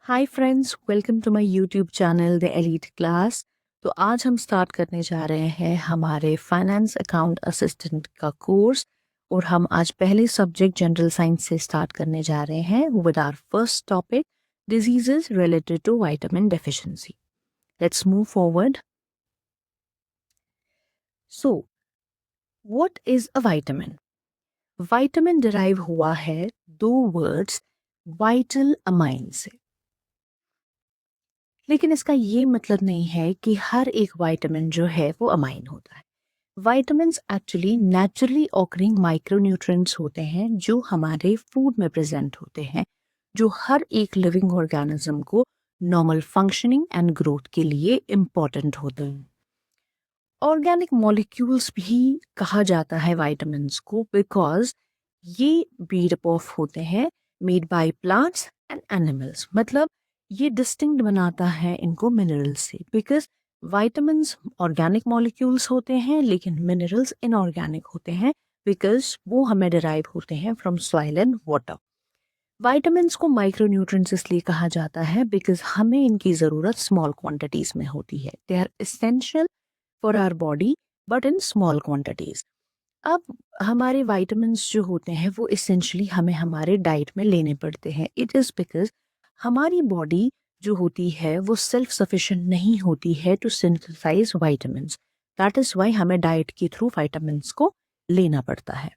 Hi friends, welcome to my YouTube channel the elite class. तो आज हम start करने जा रहे हैं हमारे फाइनेंस अकाउंट असिस्टेंट का कोर्स। और हम आज पहले सब्जेक्ट जनरल साइंस से स्टार्ट करने जा रहे हैं with our first topic, diseases related to vitamin deficiency. Let's move forward. So what is a vitamin? Vitamin derive हुआ है दो वर्ड्स वाइटल अमाइन से। लेकिन इसका ये मतलब नहीं है कि हर एक विटामिन जो है वो अमाइन होता है। Vitamins actually naturally occurring micronutrients होते हैं जो हमारे फूड में प्रेजेंट होते हैं, जो हर एक लिविंग ऑर्गेनिज्म को नॉर्मल फंक्शनिंग एंड ग्रोथ के लिए इम्पॉर्टेंट होते हैं। ऑर्गेनिक मॉलिक्यूल्स भी कहा जाता है विटामिन्स को बिकॉज ये मेड अप ऑफ होते हैं made by plants and animals. मतलब ये डिस्टिंक्ट बनाता है इनको मिनरल्स से, बिकॉज विटामिन्स ऑर्गेनिक मॉलिक्यूल्स होते हैं लेकिन मिनरल्स इनऑर्गेनिक होते हैं बिकॉज वो हमें डिराइव होते हैं from soil and water. Vitamins को माइक्रोन्यूट्रिएंट्स इसलिए कहा जाता है बिकॉज हमें इनकी ज़रूरत स्मॉल क्वांटिटीज में होती है। They are essential for our body but in small quantities. अब हमारे विटामिन्स जो होते हैं वो इसेंशली हमें हमारे डाइट में लेने पड़ते हैं। इट इज़ बिकॉज हमारी बॉडी जो होती है वो सेल्फ सफिशिएंट नहीं होती है to synthesise vitamins. That is why हमें डाइट के थ्रू विटामिन्स को लेना पड़ता है।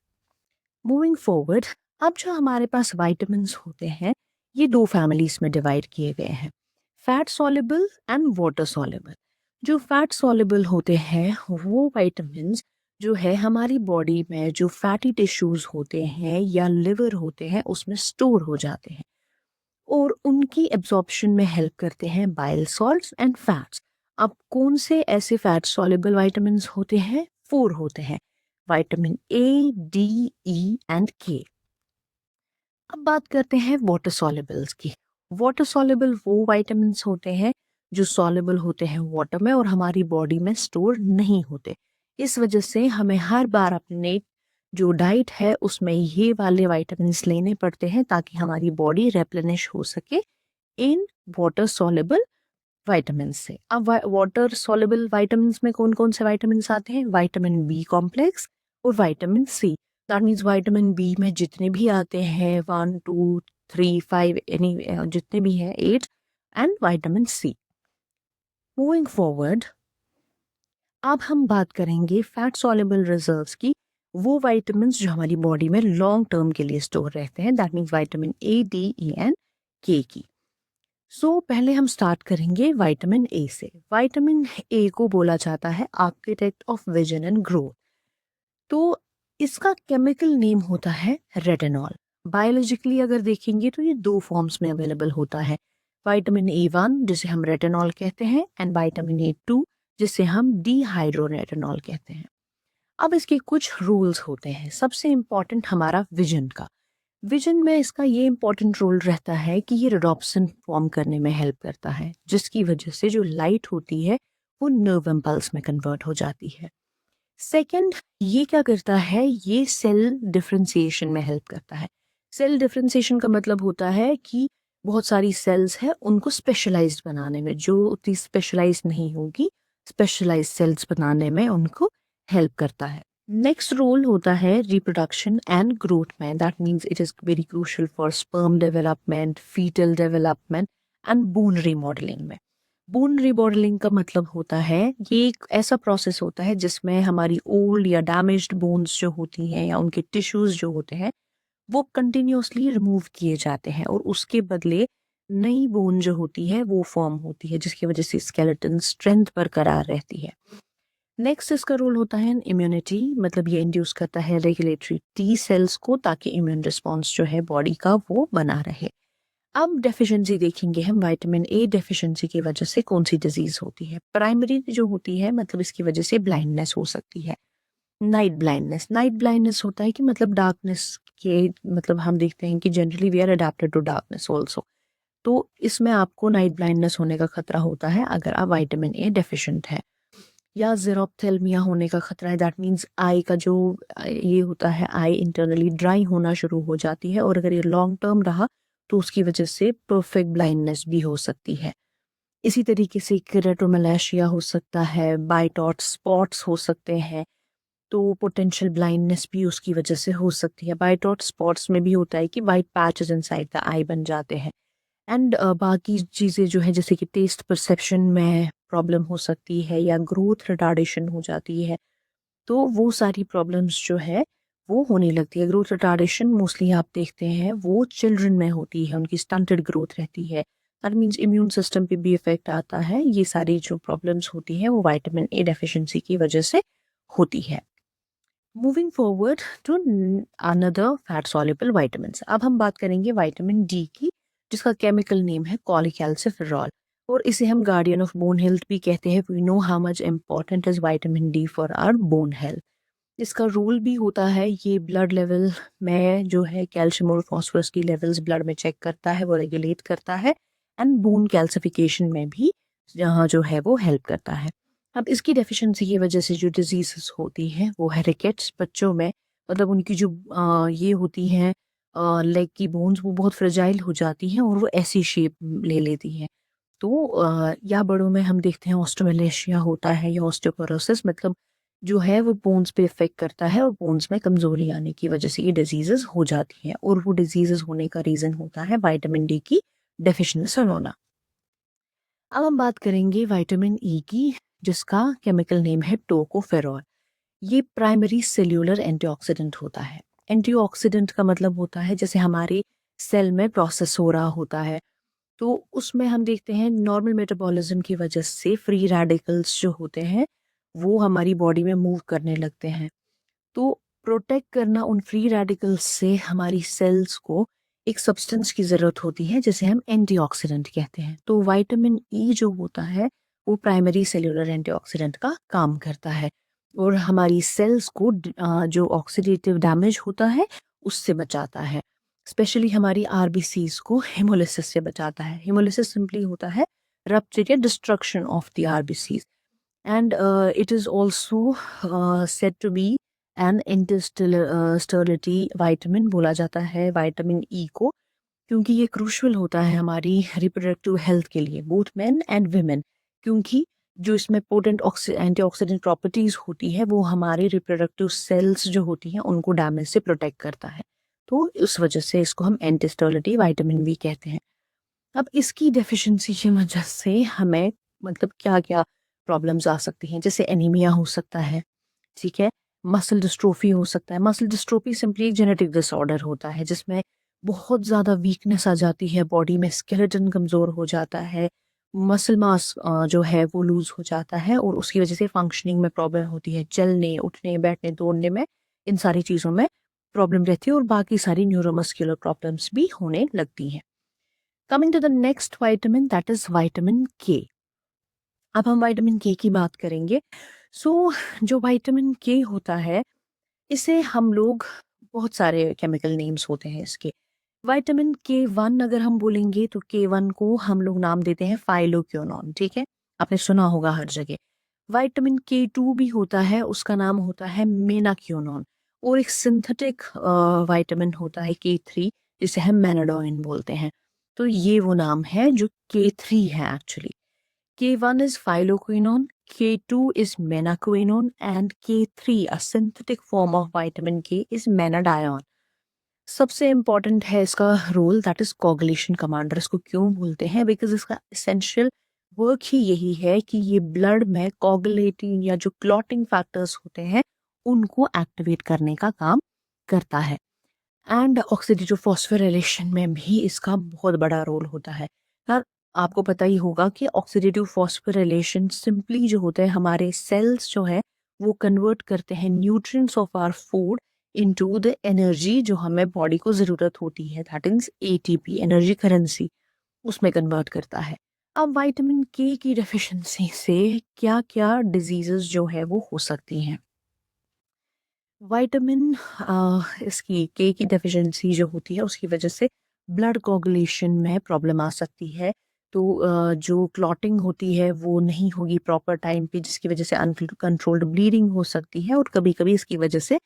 मूविंग फॉरवर्ड, अब जो हमारे पास विटामिन्स होते हैं ये दो फैमिलीज में डिवाइड किए गए हैं, fat soluble and water soluble. जो फैट सॉल्युबल होते हैं वो विटामिन्स जो है हमारी बॉडी में जो फैटी टिश्यूज होते हैं या लिवर होते हैं उसमें स्टोर हो जाते हैं और उनकी एब्जॉर्प्शन में हेल्प करते हैं बाइल सॉल्ट्स एंड फैट्स। अब कौन से ऐसे फैट सॉल्युबल विटामिन्स होते हैं? 4 होते हैं, vitamin A, D, E and के। अब बात करते हैं वाटर सॉल्युबल्स की। वाटर सॉल्युबल वो विटामिन्स होते हैं जो सॉल्युबल होते हैं वाटर में और हमारी बॉडी में स्टोर नहीं होते। इस वजह से हमें हर बार अपने जो डाइट है उसमें ये वाले विटामिन्स लेने पड़ते हैं ताकि हमारी बॉडी रेप्लेनिश हो सके इन वाटर सॉल्युबल विटामिन से। अब वाटर सॉल्युबल विटामिन्स में कौन कौन से विटामिन्स आते हैं? विटामिन बी कॉम्प्लेक्स और vitamin C. That means vitamin B में जितने भी आते हैं 1 2 3 5 एनी जितने भी हैं 8 and vitamin C. Moving forward, अब हम बात करेंगे फैट सॉल्युबल रिजर्व्स की, वो विटामिन्स जो हमारी बॉडी में लॉन्ग टर्म के लिए स्टोर रहते हैं। That means vitamin A, D, E and के की। पहले हम स्टार्ट करेंगे विटामिन ए से। विटामिन ए को बोला जाता है architect of vision and growth. तो इसका केमिकल नेम होता है रेटिनॉल। बायोलॉजिकली अगर देखेंगे तो ये दो फॉर्म्स में अवेलेबल होता है, विटामिन ए 1 जिसे हम रेटिनॉल कहते हैं एंड विटामिन ए 2 जिसे हम डीहाइड्रोरेटिनॉल कहते हैं। अब इसके कुछ रूल्स होते हैं। सबसे इम्पॉर्टेंट हमारा विजन का। विजन में इसका ये इम्पोर्टेंट रोल रहता है कि ये रोडोप्सिन फॉर्म करने में हेल्प करता है, जिसकी वजह से जो लाइट होती है वो नर्व इम्पल्स में कन्वर्ट हो जाती है। सेकंड, ये क्या करता है? ये सेल डिफरेंशिएशन में हेल्प करता है। सेल डिफरेंशिएशन का मतलब होता है कि बहुत सारी सेल्स हैं उनको स्पेशलाइज्ड बनाने में, जो उतनी स्पेशलाइज्ड नहीं होगी स्पेशलाइज्ड सेल्स बनाने में उनको हेल्प करता है। नेक्स्ट रोल होता है रिप्रोडक्शन एंड ग्रोथ में। That means it is very crucial for sperm development, foetal development and bone remodelling में। बोन रीमॉडलिंग का मतलब होता है ये एक ऐसा प्रोसेस होता है जिसमें हमारी ओल्ड या डैमेज्ड बोन्स जो होती हैं या उनके टिश्यूज जो होते हैं वो कंटिन्यूअसली रिमूव किए जाते हैं और उसके बदले नई बोन जो होती है वो फॉर्म होती है, जिसकी वजह से स्केलेटन स्ट्रेंथ बरकरार रहती है। नेक्स्ट इसका रोल होता है इम्यूनिटी। मतलब ये इंड्यूस करता है रेगुलेटरी टी सेल्स को ताकि इम्यून रिस्पॉन्स जो है बॉडी का वो बना रहे। अब डेफिशिएंसी देखेंगे हम, विटामिन ए डेफिशिएंसी की वजह से कौन सी डिजीज होती है। प्राइमरी जो होती है मतलब इसकी वजह से ब्लाइंडनेस हो सकती है। नाइट ब्लाइंडनेस, नाइट ब्लाइंडनेस होता है कि मतलब डार्कनेस के, मतलब हम देखते हैं कि generally we are adapted to darkness also. तो इसमें आपको नाइट ब्लाइंडनेस होने का खतरा होता है अगर आप विटामिन ए डेफिशिएंट है। या ज़ेरोप्थेल्मिया होने का खतरा है। दैट मीन्स आई का जो ये होता है, आई इंटरनली ड्राई होना शुरू हो जाती है और अगर ये लॉन्ग टर्म रहा तो उसकी वजह से परफेक्ट ब्लाइंडनेस भी हो सकती है। इसी तरीके से केराटोमेलाशिया हो सकता है, बाइट डॉट स्पॉट्स हो सकते हैं, तो पोटेंशियल ब्लाइंडनेस भी उसकी वजह से हो सकती है। बाइट डॉट स्पॉट्स में भी होता है कि वाइट पैचेस इनसाइड द आई बन जाते हैं। एंड बाकी चीज़ें जो है जैसे कि टेस्ट परसेप्शन में प्रॉब्लम हो सकती है या ग्रोथ रिटार्डेशन हो जाती है, तो वो सारी प्रॉब्लम्स जो है वो होने लगती है। ग्रोथ रिटार्डेशन मोस्टली आप देखते हैं वो चिल्ड्रन में होती है, उनकी स्टंटेड ग्रोथ रहती है। दैट मीन्स इम्यून सिस्टम पे भी इफेक्ट आता है। ये सारी जो प्रॉब्लम्स होती हैं वो विटामिन ए डेफिशिएंसी की वजह से होती है। Moving forward to another fat soluble vitamins, अब हम बात करेंगे विटामिन डी की, जिसका केमिकल नेम है कॉलीकैल्सिफेरॉल, और इसे हम गार्डियन ऑफ बोन हेल्थ भी कहते हैं। We know how much important is vitamin D for our bone health. इसका रोल भी होता है, ये ब्लड लेवल में जो है कैल्शियम और फास्फोरस की लेवल्स ब्लड में चेक करता है, वो रेगुलेट करता है, एंड बोन कैल्सिफिकेशन में भी जहाँ जो है वो हेल्प करता है। अब इसकी डेफिशिएंसी की वजह से जो डिजीजेस होती हैं वो है रिकेट्स बच्चों में, मतलब उनकी जो ये होती हैं लेग की बोन्स वो बहुत फ्रेजाइल हो जाती हैं और वो ऐसी शेप ले लेती हैं। तो या बड़ों में हम देखते हैं ऑस्टियोमेलेशिया होता है या ऑस्टियोपोरोसिस, मतलब जो है वो बोन्स पे इफेक्ट करता है और बोन्स में कमजोरी आने की वजह से ये डिजीजेस हो जाती हैं, और वो डिजीजेस होने का रीजन होता है विटामिन डी की डेफिशिएंसी होना। अब हम बात करेंगे विटामिन ई की, जिसका केमिकल नेम है टोकोफेरॉल। ये प्राइमरी सेल्यूलर एंटीऑक्सीडेंट होता है। एंटीऑक्सीडेंट का मतलब होता है जैसे हमारे सेल में प्रोसेस हो रहा होता है, तो उसमें हम देखते हैं नॉर्मल मेटाबॉलिज्म की वजह से फ्री रेडिकल्स जो होते हैं वो हमारी बॉडी में मूव करने लगते हैं। तो प्रोटेक्ट करना उन फ्री रेडिकल्स से हमारी सेल्स को एक सब्सटेंस की ज़रूरत होती है जिसे हम एंटीऑक्सीडेंट कहते हैं। तो विटामिन ई जो होता है वो प्राइमरी सेल्यूलर एंटीऑक्सीडेंट का काम करता है और हमारी सेल्स को जो ऑक्सीडेटिव डैमेज होता है उससे बचाता है। स्पेशली हमारी आरबीसीज को हेमोलिसिस से बचाता है। हेमोलिसिस सिंपली होता है रप्चर या destruction of the RBCs, and it is also said to be an interstellarity vitamin बोला जाता है विटामिन ई को, क्योंकि ये क्रूशल होता है हमारी रिप्रोडक्टिव हेल्थ के लिए, बोथ मेन एंड वुमेन, क्योंकि जो इसमें पोटेंट एंटीऑक्सीडेंट प्रॉपर्टीज होती है वो हमारे रिप्रोडक्टिव सेल्स जो होती हैं उनको डैमेज से प्रोटेक्ट करता है। तो उस वजह से इसको हम एंटीस्टर्लिटी विटामिन भी कहते हैं। अब इसकी डेफिशिएंसी की वजह से हमें मतलब क्या क्या प्रॉब्लम्स आ सकती हैं, जैसे एनीमिया हो सकता है, ठीक है, मसल डिस्ट्रोफी हो सकता है। मसल डिस्ट्रोफी सिंपली एक जेनेटिक डिसऑर्डर होता है जिसमें बहुत ज़्यादा वीकनेस आ जाती है बॉडी में, स्केलेटन कमज़ोर हो जाता है, मसल मास जो है वो लूज़ हो जाता है और उसकी वजह से फंक्शनिंग में प्रॉब्लम होती है, चलने उठने बैठने दौड़ने में, इन सारी चीज़ों में प्रॉब्लम रहती है और बाकी सारी न्यूरोमस्कुलर प्रॉब्लम्स भी होने लगती हैं। Coming to the next vitamin, that is vitamin K. अब हम विटामिन के की बात करेंगे। सो जो विटामिन के होता है इसे हम लोग, बहुत सारे केमिकल नेम्स होते हैं इसके। विटामिन के वन अगर हम बोलेंगे तो के वन को हम लोग नाम देते हैं फाइलोक्विनोन, ठीक है, आपने सुना होगा हर जगह। विटामिन के टू भी होता है, उसका नाम होता है मेनाक्योनोन, और एक सिंथेटिक विटामिन होता है के थ्री जिसे हम मेनाडोइन बोलते हैं। तो ये वो नाम है जो के थ्री है actually. K1 is phylloquinone, K2 is menaquinone, and K3, a synthetic form of vitamin K, is menadione. सबसे इम्पॉर्टेंट है इसका role, that is coagulation commander. इसको क्यों बोलते हैं? बिकॉज इसका एसेंशियल वर्क ही यही है कि ये ब्लड में कोगुलेटिंग या जो क्लॉटिंग फैक्टर्स होते हैं उनको एक्टिवेट करने का काम करता है। एंड ऑक्सीडेटिव फॉस्फोरिलेशन में भी इसका बहुत बड़ा रोल होता है। यार आपको पता ही होगा कि ऑक्सीडेटिव फॉस्फोरिलेशन सिंपली जो होता है हमारे सेल्स जो है वो कन्वर्ट करते हैं nutrients of our food into the energy जो हमें बॉडी को ज़रूरत होती है, that is ATP, energy currency, उसमें कन्वर्ट करता है। अब विटामिन के की डेफिशिएंसी से क्या क्या डिजीजेस जो है वो हो सकती हैं। विटामिन इसकी के की डेफिशिएंसी जो होती है उसकी वजह से ब्लड कोगुलेशन में प्रॉब्लम आ सकती है। तो जो क्लॉटिंग होती है वो नहीं होगी प्रॉपर टाइम पे, जिसकी वजह से अनकंट्रोल्ड ब्लीडिंग हो सकती है और कभी कभी इसकी वजह से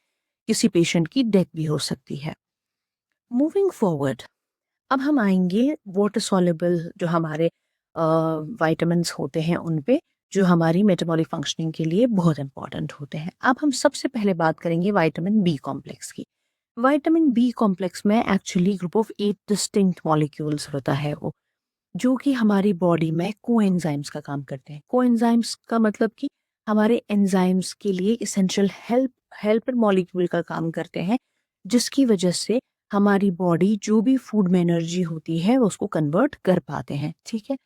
किसी पेशेंट की डेथ भी हो सकती है। मूविंग फॉरवर्ड, अब हम आएंगे वाटर सॉल्युबल जो हमारे वाइटामिन्स होते हैं उन पे, जो हमारी मेटाबॉलिक फंक्शनिंग के लिए बहुत इंपॉर्टेंट होते हैं। अब हम सबसे पहले बात करेंगे विटामिन बी कॉम्प्लेक्स की। विटामिन बी कॉम्प्लेक्स में actually group of 8 distinct molecules होता है वो, जो कि हमारी बॉडी में कोएंजाइम्स का काम करते हैं। कोएंजाइम्स का मतलब कि हमारे एंजाइम्स के लिए इसेंशियल हेल्पर मॉलिक्यूल का काम करते हैं, जिसकी वजह से हमारी बॉडी जो भी फूड में एनर्जी होती है वो उसको कन्वर्ट कर पाते हैं। ठीक है,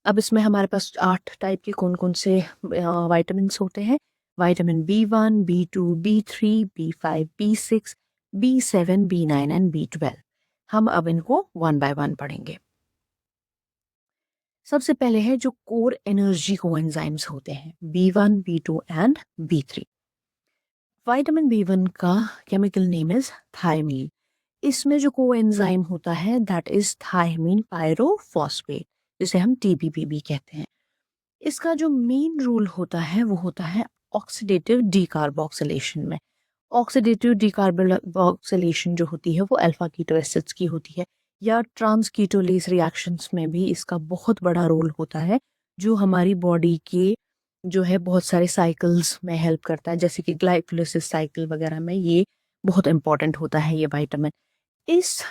अब इसमें हमारे पास 8 टाइप के कौन कौन से विटामिन होते हैं। Vitamin B1, B2, B3, B5, B6, B7, B9 and B12। हम अब इनको वन बाय वन पढ़ेंगे। सबसे पहले है जो कोर एनर्जी कोएंजाइम्स होते हैं, B1, B2 and B3। Vitamin B1 का केमिकल नेम इज थायमीन। इसमें जो कोएंजाइम होता है दैट इज थायमीन पायरोफॉस्फेट, जिसे हम TPP भी कहते हैं। इसका जो मेन रोल होता है वो होता है ऑक्सीडेटिव डीकार्बोक्सिलेशन में। ऑक्सीडेटिव डीकार्बोक्सिलेशन जो होती है वो अल्फा कीटो एसिड्स की होती है, या ट्रांस कीटोलेस रिएक्शंस में भी इसका बहुत बड़ा रोल होता है, जो हमारी बॉडी के जो है बहुत सारे साइकिल्स में हेल्प करता है, जैसे कि ग्लाइकोलिसिस साइकिल वगैरह में ये बहुत इंपॉर्टेंट होता है ये विटामिन। इस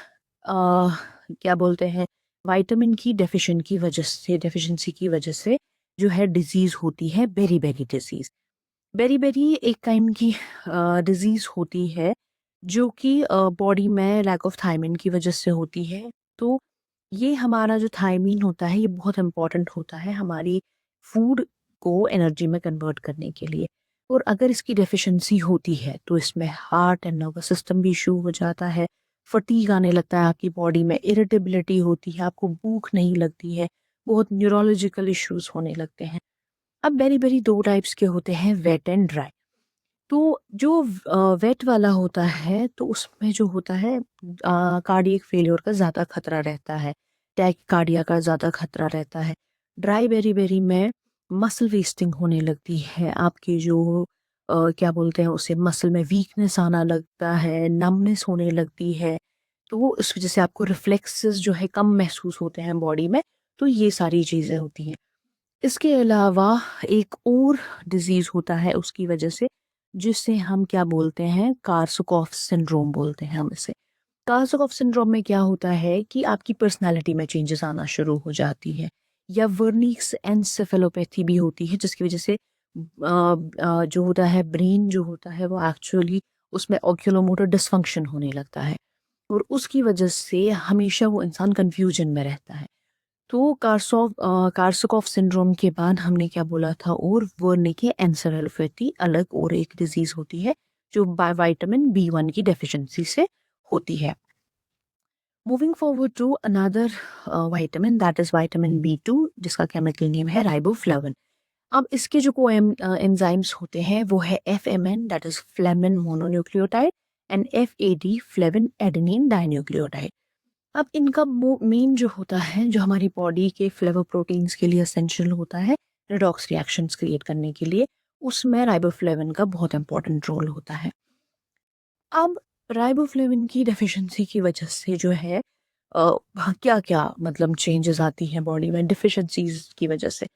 क्या बोलते हैं, विटामिन की डेफिशिएंसी की वजह से जो है डिजीज होती है beriberi disease. Beriberi एक टाइम की डिजीज होती है जो कि बॉडी में लैक ऑफ थायमीन की वजह से होती है। तो ये हमारा जो थायमीन होता है ये बहुत इंपॉर्टेंट होता है हमारी फूड को एनर्जी में कन्वर्ट करने के लिए। और अगर इसकी डेफिशिएंसी होती है तो इसमें हार्ट एंड नर्वस सिस्टम भी इशू हो जाता है, फटीग आने लगता है आपकी बॉडी में, इरिटेबिलिटी होती है, आपको भूख नहीं लगती है, बहुत न्यूरोलॉजिकल इश्यूज होने लगते हैं। अब बेरी बेरी दो टाइप्स के होते हैं, वेट एंड ड्राई। तो जो वेट वाला होता है तो उसमें जो होता है कार्डियक फेलियर का ज़्यादा खतरा रहता है, टैकिकार्डिया का ज़्यादा खतरा रहता है। ड्राई बेरी बेरी में मसल वेस्टिंग होने लगती है, आपके जो क्या बोलते हैं उसे, मसल में वीकनेस आना लगता है, नमनेस होने लगती है। तो इस वजह से आपको रिफ्लेक्सेस जो है कम महसूस होते हैं बॉडी में। तो ये सारी चीज़ें होती हैं। इसके अलावा एक और डिजीज होता है उसकी वजह से, जिसे हम क्या बोलते हैं, कार्सोकॉफ सिंड्रोम बोलते हैं हम इसे। कार्सोकॉफ सिंड्रोम में क्या होता है कि आपकी पर्सनालिटी में चेंजेस आना शुरू हो जाती है, या वर्निक्स एनसेफेलोपैथी भी होती है, जिसकी वजह से जो होता है ब्रेन जो होता है वो एक्चुअली उसमें ऑक्यूलोमोटर डिसफंक्शन होने लगता है, और उसकी वजह से हमेशा वो इंसान कंफ्यूजन में रहता है। तो कार्सोकॉफ सिंड्रोम के बाद हमने क्या बोला था, और वर्निके एन्सेफेलोपैथी अलग और एक डिजीज होती है जो विटामिन B1 की डेफिशिएंसी से होती है। Moving forward to another vitamin that is vitamin B2, जिसका केमिकल नेम है राइबोफ्लाविन। अब इसके जो को एंजाइम्स होते हैं वो है FMN that is फ्लेमिन mononucleotide and FAD flavin adenine dinucleotide. अब इनका मेन जो होता है, जो हमारी बॉडी के फ्लेवर प्रोटीन्स के लिए एसेंशियल होता है रिडॉक्स रिएक्शंस क्रिएट करने के लिए, उसमें राइबोफ्लेविन का बहुत इंपॉर्टेंट रोल होता है। अब राइबोफ्लेविन की डेफिशिएंसी की वजह से जो है क्या क्या मतलब चेंजेस आती हैं बॉडी में डिफिशिएंसीज की वजह से।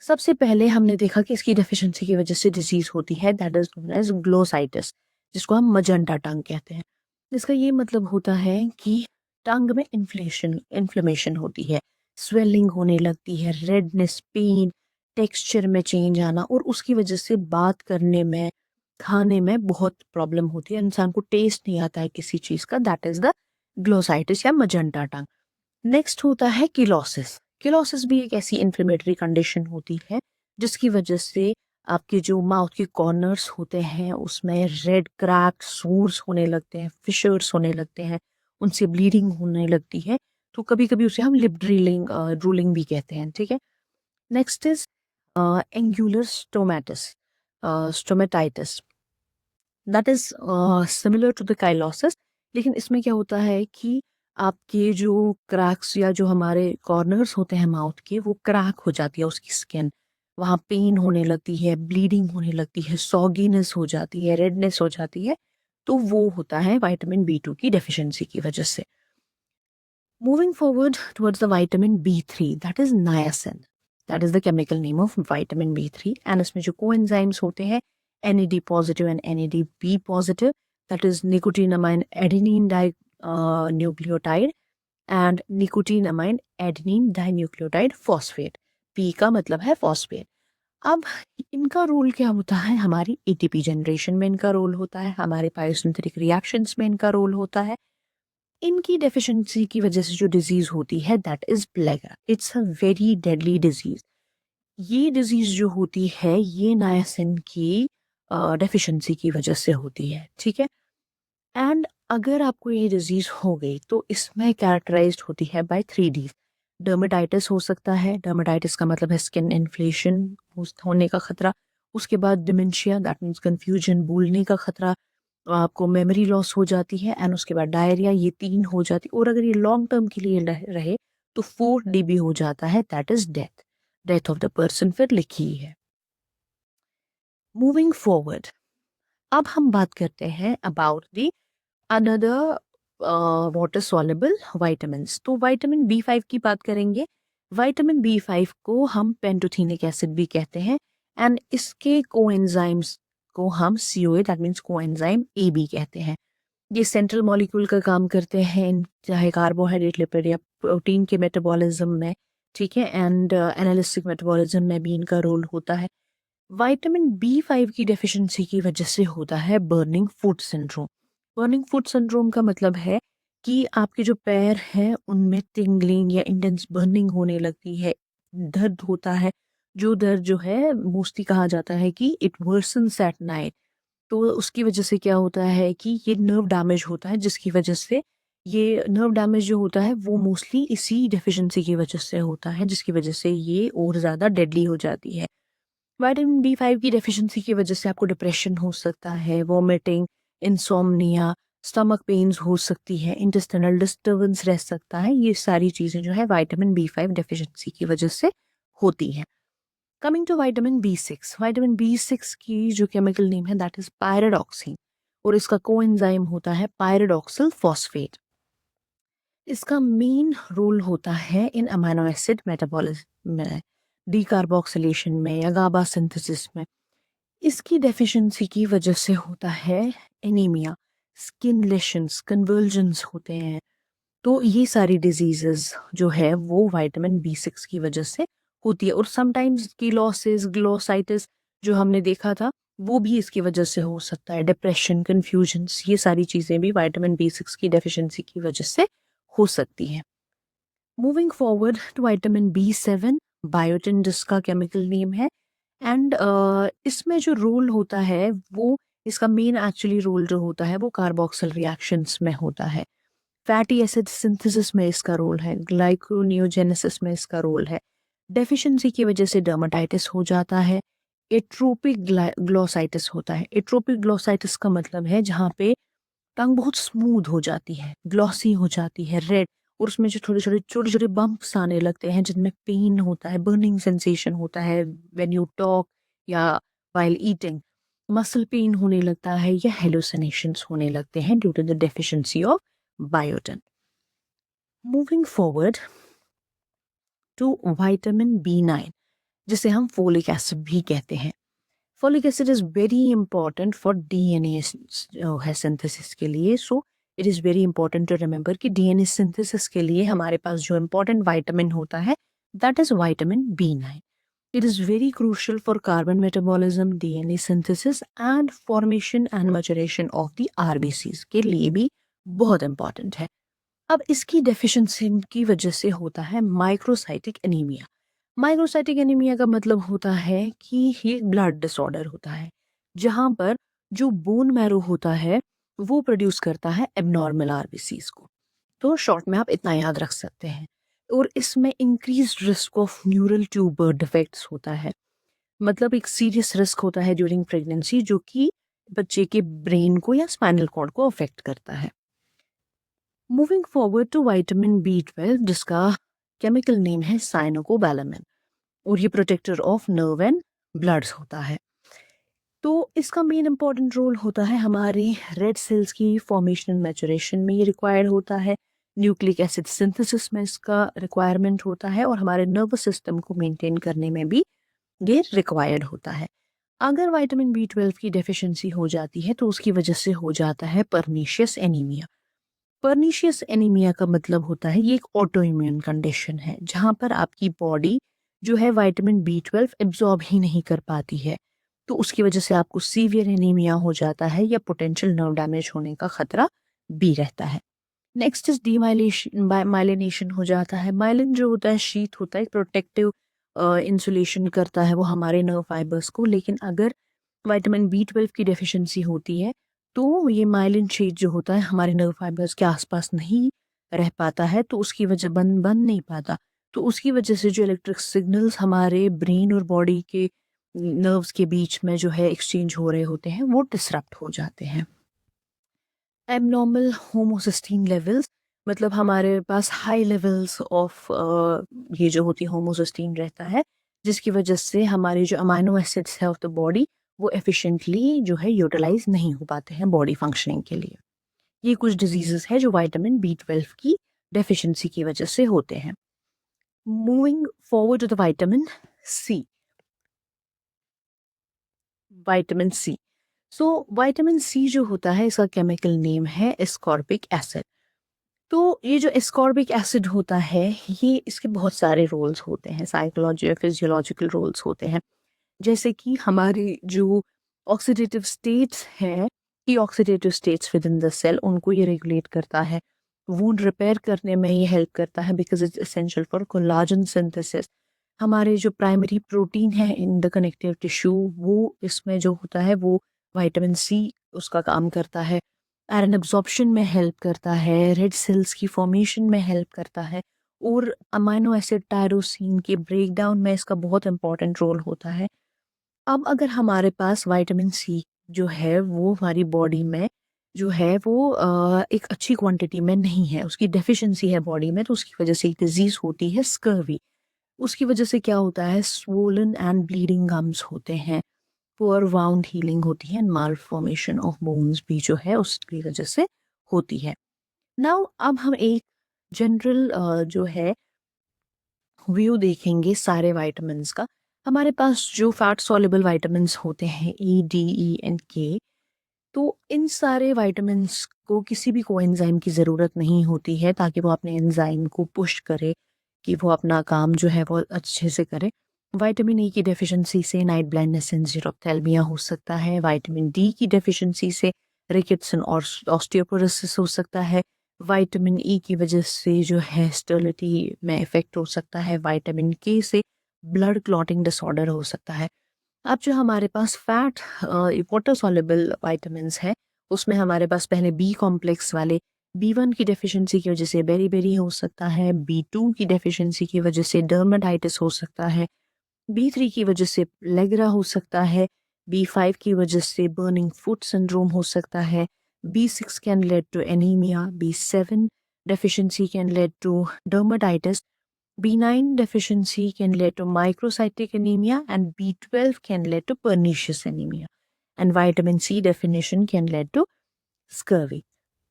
सबसे पहले हमने देखा कि इसकी डेफिशिएंसी की वजह से डिजीज होती है that is known as glossitis, जिसको हम मजेंटा टंग कहते हैं। इसका ये मतलब होता है कि टंग में इन्फ्लेमेशन होती है, स्वेलिंग होने लगती है, रेडनेस, पेन, टेक्सचर में चेंज आना, और उसकी वजह से बात करने में, खाने में बहुत प्रॉब्लम होती है, इंसान को टेस्ट नहीं आता है किसी चीज़ का। दैट इज द ग्लोसाइटिस या मजेंटा टंग। नेक्स्ट होता है किलोसिस। किलोसिस भी एक ऐसी इन्फ्लेमेटरी कंडीशन होती है जिसकी वजह से आपके जो माउथ के कॉर्नर्स होते हैं उसमें रेड क्रैक सोर्स होने लगते हैं, फिशर्स होने लगते हैं, उनसे ब्लीडिंग होने लगती है। तो कभी कभी उसे हम लिप ड्रिलिंग ड्रूलिंग भी कहते हैं। ठीक है, next is angular stomatitis that is similar to the cheilosis, लेकिन इसमें क्या होता है कि आपके जो क्रैक्स या जो हमारे कॉर्नर्स होते हैं माउथ के, वो क्रैक हो जाती है उसकी स्किन, वहाँ पेन होने लगती है, ब्लीडिंग होने लगती है, सॉगीनेस हो जाती है, रेडनेस हो जाती है। तो वो होता है विटामिन B2 की डेफिशिएंसी की वजह से। Moving forward towards the vitamin B3, that is niacin. That is the chemical name of vitamin B3. And इसमें जो coenzymes होते हैं NAD positive and NADP positive, that is nicotinamide adenine nucleotide and nicotinamide adenine dinucleotide phosphate. P का मतलब है phosphate. अब इनका role क्या होता है? हमारी ATP जनरेशन में इनका रोल होता है, हमारे बायोसिंथेटिक रिएक्शंस में इनका रोल होता है. इनकी डेफिशिएंसी की वजह से जो डिजीज होती है that is pellagra. It's a very deadly disease. ये डिजीज जो होती है ये नायासिन की डेफिशिएंसी की वजह से होती है. ठीक है. एंड अगर आपको ये डिजीज हो गई तो इसमें कैरेक्टराइज्ड होती है बाय 3 Ds. डर्मेटाइटिस हो सकता है. डर्मेटाइटिस का मतलब है स्किन इन्फ्लेशन होने का खतरा. उसके बाद डिमेंशिया, दैट मीन्स कंफ्यूजन, भूलने का खतरा. आपको मेमोरी लॉस हो जाती है. एंड उसके बाद डायरिया. ये 3 हो जाती. और अगर ये लॉन्ग टर्म के लिए रहे तो 4 DB हो जाता है. That is death. Death of the person फिर लिखी है. मूविंग फॉरवर्ड, अब हम बात करते हैं about the another water soluble vitamins. तो विटामिन B5 की बात करेंगे. विटामिन B5 को हम पेंटोथेनिक एसिड भी कहते हैं. एंड इसके कोएंजाइम्स को हम COA, that means coenzyme A भी कहते हैं. ये सेंट्रल मॉलिक्यूल का काम करते हैं, चाहे कार्बोहाइड्रेट, लिपिड या प्रोटीन के मेटाबॉलिज्म में. ठीक है. एंड एनालिसिस मेटाबॉलिज्म में भी इनका रोल होता है. विटामिन B5 की डेफिशिएंसी की वजह से होता है burning foot syndrome. Burning foot syndrome का मतलब है कि आपके जो पैर हैं उनमें टिंगलिंग या इंटेंस बर्निंग होने लगती है. दर्द होता है. जो दर्द जो है मोस्टली कहा जाता है कि इट वर्सन्स एट नाइट. तो उसकी वजह से क्या होता है कि ये नर्व डैमेज होता है, जिसकी वजह से ये नर्व डैमेज जो होता है वो मोस्टली इसी डेफिशिएंसी की वजह से होता है, जिसकी वजह से ये और ज़्यादा डेडली हो जाती है. विटामिन B5 की डेफिशिएंसी की वजह से आपको डिप्रेशन हो सकता है, वॉमिटिंग, इंसोम्निया, स्टमक पेन्स हो सकती है, इंटेस्टाइनल डिस्टर्बेंस रह सकता है. ये सारी चीज़ें जो है विटामिन B5 डेफिशिएंसी की वजह से होती हैं. Coming to vitamin B6. Vitamin B6 की जो केमिकल नेम है दैट इज पायरिडॉक्सिन. और इसका कोएंजाइम होता है पायरिडॉक्सिल फॉस्फेट. इसका मेन रोल होता है इन अमीनो एसिड मेटाबॉलिज्म में, डीकार्बोक्सिलेशन में या गाबा सिंथेसिस में. इसकी डेफिशिएंसी की वजह से होता है एनीमिया, स्किन लेशंस, कन्वर्जन्स होते हैं. तो ये सारी डिजीजेस जो है वो विटामिन B6 की वजह से होती है. और समटाइम्स कीलोसिस, ग्लोसाइटिस जो हमने देखा था वो भी इसकी वजह से हो सकता है. डिप्रेशन, कन्फ्यूजन्स, ये सारी चीज़ें भी विटामिन B6 की डेफिशिएंसी की वजह से हो सकती हैं. Moving forward to vitamin B7, biotin जिसका केमिकल नेम है. एंड इसमें जो रोल होता है वो, इसका मेन एक्चुअली रोल जो होता है वो कार्बोक्सिल रिएक्शंस में होता है. फैटी एसिड सिंथेसिस में इसका रोल है. ग्लाइकोनियोजेनेसिस में इसका रोल है. डेफिशिएंसी की वजह से डर्मेटाइटिस हो जाता है. एट्रोपिक ग्लोसाइटिस होता है. एट्रोपिक ग्लोसाइटिस का मतलब है जहाँ पे टंग बहुत स्मूथ हो जाती है, ग्लॉसी हो जाती है, रेड. और उसमें जो छोटे छोटे बम्प्स आने लगते हैं जिनमें पेन होता है, बर्निंग सेंसेशन होता है व्हेन यू टॉक या व्हाइल ईटिंग. मसल पेन होने लगता है या हेलुसिनेशंस होने लगते हैं due to the deficiency of biotin. Moving forward to vitamin B9 जिसे हम फोलिक एसिड भी कहते हैं. Folic acid is very important for DNA है सिंथेसिस के लिए. So it is very important to remember कि DNA सिंथेसिस के लिए हमारे पास जो इम्पोर्टेंट विटामिन होता है that is vitamin B9. It is very crucial for carbon metabolism, DNA synthesis and formation and maturation of the RBCs के लिए भी बहुत इंपॉर्टेंट है. अब इसकी डेफिशिएंसी की वजह से होता है माइक्रोसाइटिक एनीमिया. माइक्रोसाइटिक एनीमिया का मतलब होता है कि ये ब्लड डिसऑर्डर होता है जहाँ पर जो बोन मैरो होता है वो प्रोड्यूस करता है एबनॉर्मल RBCs को. तो शॉर्ट में आप इतना याद रख सकते हैं. और इसमें increase risk of neural tuber defects होता है. मतलब एक सीरियस रिस्क होता है ड्यूरिंग प्रेगनेंसी जो कि बच्चे के ब्रेन को या स्पाइनल कॉर्ड को अफेक्ट करता है. Moving forward to vitamin B12 जिसका केमिकल नेम है साइनोकोबैलामिन. और ये protector of nerve and bloods होता है. तो इसका मेन इंपॉर्टेंट रोल होता है हमारे रेड सेल्स की फॉर्मेशन एंड मैचुरेशन में. ये रिक्वायर्ड होता है न्यूक्लिक एसिड सिंथेसिस में इसका रिक्वायरमेंट होता है और हमारे नर्वस सिस्टम को मेंटेन करने में भी ये रिक्वायर्ड होता है। अगर विटामिन B12 की डेफिशिएंसी हो जाती है तो उसकी वजह से हो जाता है पर्नीशियस एनीमिया। पर्नीशियस एनीमिया का मतलब होता है ये एक ऑटो इम्यून कंडीशन है जहाँ पर आपकी बॉडी जो है विटामिन B12 एब्जॉर्ब ही नहीं कर पाती है, तो उसकी वजह से आपको सीवियर एनीमिया हो जाता है या पोटेंशियल नर्व डैमेज होने का खतरा भी रहता है। नेक्स्ट इज डीमाइलेशन, माइलिनेशन हो जाता है। माइलिन जो होता है शीथ होता है, प्रोटेक्टिव इंसुलेशन करता है वो हमारे नर्व फाइबर्स को, लेकिन अगर विटामिन B12 की डेफिशिएंसी होती है तो ये माइलिन शीथ जो होता है हमारे नर्व फाइबर्स के आसपास नहीं रह पाता है, तो उसकी वजह बन नहीं पाता, तो उसकी वजह से जो इलेक्ट्रिक सिग्नल्स हमारे ब्रेन और बॉडी के नर्व्स के बीच में जो है एक्सचेंज हो रहे होते हैं वो डिसरप्ट हो जाते हैं। एबनॉर्मल होमोसिस्टीन लेवल्स, मतलब हमारे पास हाई लेवल्स ऑफ ये जो होती है होमोसिस्टीन रहता है, जिसकी वजह से हमारे जो अमाइनो एसिड्स है ऑफ द बॉडी वो एफिशिएंटली जो है यूटिलाइज नहीं हो पाते हैं बॉडी फंक्शनिंग के लिए। ये कुछ डिजीजेस है जो विटामिन B12 की डेफिशिएंसी की वजह से होते हैं। Moving forward to the vitamin C. So vitamin C जो होता है इसका केमिकल नेम है एस्कॉर्बिक एसिड। तो ये जो एस्कॉर्बिक एसिड होता है ये इसके बहुत सारे रोल्स होते हैं, साइकोलॉजी और फिजियोलॉजिकल रोल्स होते हैं, जैसे कि हमारे जो ऑक्सीडेटिव स्टेट्स हैं, की oxidative states within the cell उनको ये रेगुलेट करता है। वुंड रिपेयर करने में ये हेल्प करता है because it's essential for collagen synthesis. हमारे जो प्राइमरी प्रोटीन है इन द कनेक्टिव टिश्यू वो इसमें जो होता है वो विटामिन सी उसका काम करता है। आयरन एब्जॉर्प्शन में हेल्प करता है, रेड सेल्स की फॉर्मेशन में हेल्प करता है, और अमाइनो एसिड टायरोसिन के ब्रेकडाउन में इसका बहुत इंपॉर्टेंट रोल होता है। अब अगर हमारे पास विटामिन सी जो है वो हमारी बॉडी में जो है वो एक अच्छी क्वांटिटी में नहीं है, उसकी डेफिशिएंसी है बॉडी में, तो उसकी वजह से एक डिजीज होती है स्कर्वी। उसकी वजह से क्या होता है, स्वोलन एंड ब्लीडिंग गम्स होते हैं, पुअर वाउंड हीलिंग होती है, माल फॉर्मेशन ऑफ बोन्स भी जो है उसकी वजह से होती है। नाउ अब हम एक जनरल जो है व्यू देखेंगे सारे विटामिन्स का। हमारे पास जो फैट सॉल्युबल विटामिन्स होते हैं E, D, E and K, तो इन सारे विटामिन्स को किसी भी कोएंजाइम की ज़रूरत नहीं होती है ताकि वो अपने एंजाइम को पुश करे कि वो अपना काम जो है वो अच्छे से करे। विटामिन E की डेफिशिएंसी से नाइट ब्लाइंडनेस एंड जीरोप्थेल्मिया हो सकता है। विटामिन D की डेफिशिएंसी से रिकेट्सन और ऑस्टियोपोरोसिस हो सकता है। विटामिन E की वजह से जो है स्टेरिलिटी में इफेक्ट हो सकता है। विटामिन K से ब्लड क्लॉटिंग डिसऑर्डर हो सकता है। अब जो हमारे पास फैट वाटर सॉल्युबल विटामिन्स है उसमें हमारे पास पहले बी कॉम्प्लेक्स वाले B1 की डेफिशिएंसी की वजह से बेरी हो सकता है, B2 की डेफिशिएंसी की वजह से डर्मेटाइटिस हो सकता है, B3 की वजह से लेग्रा हो सकता है, B5 की वजह से बर्निंग फुट सिंड्रोम हो सकता है, B6 can lead to anaemia, B7 deficiency can lead to dermatitis, B9 deficiency can lead to microcytic anemia, and B12 can lead to pernicious anemia, and vitamin C definition can lead to scurvy.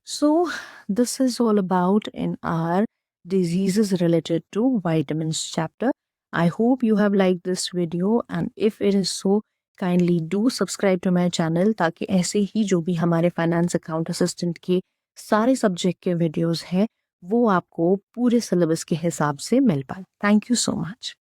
So this is all about in our diseases related to vitamins chapter. I hope you have liked this video, and if it is so, kindly do subscribe to my channel ताकि ऐसे ही जो भी हमारे finance account assistant के सारे subject के videos हैं वो आपको पूरे सिलेबस के हिसाब से मिल पाए। Thank you so much.